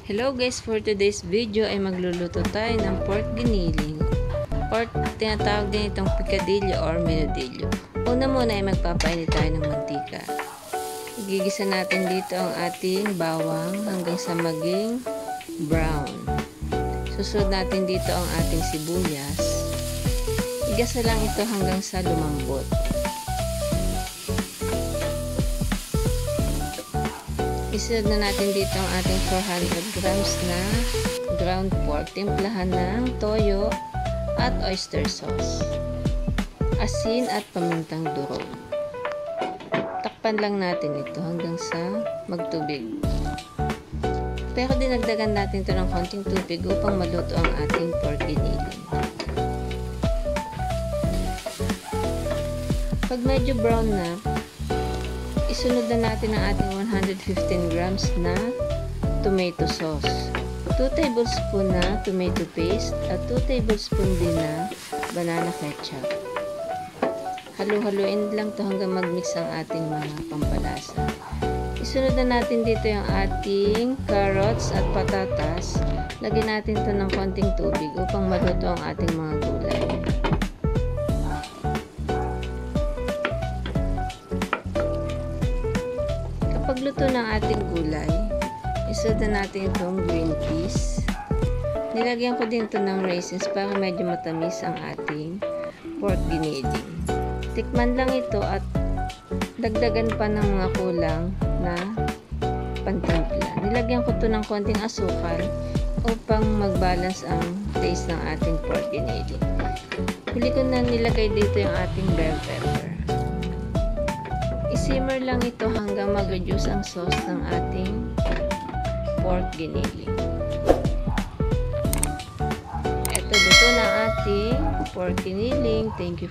Hello guys, for today's video ay magluluto tayo ng pork giniling or tinatawag din itong picadillo or menudillo. Una muna ay magpapainit tayo ng mantika. Igigisa natin dito ang ating bawang hanggang sa maging brown. Susunod natin dito ang ating sibuyas. Igasa lang ito hanggang sa lumambot. Isunod na natin dito ang ating 400 grams na ground pork. Timplahan ng toyo at oyster sauce, asin at pamintang durog. Takpan lang natin ito hanggang sa magtubig. Pero dinagdagan natin ito ng konting tubig upang maluto ang ating pork giniling. Pag medyo brown na, isunod na natin ang ating 115 grams na tomato sauce, 2 tablespoon na tomato paste at 2 tablespoon din na banana ketchup. Halu-haluin lang to hanggang mag-mix ang ating mga pampalasa. Isunod na natin dito yung ating carrots at patatas. Lagyan natin to ng konting tubig upang maluto ang ating mga gulay. Pagluto ng ating gulay, isunod na natin itong green peas. Nilagyan ko din ito ng raisins para medyo matamis ang ating pork giniling. Tikman lang ito at dagdagan pa ng mga kulang na pantimpla. Nilagyan ko ito ng konting asukal upang mag-balance ang taste ng ating pork giniling. Huli ko na nilagay dito yung ating bell pepper. Simmer lang ito hanggang mag-reduce ang sauce ng ating pork giniling. Ito, luto na ating pork giniling. Thank you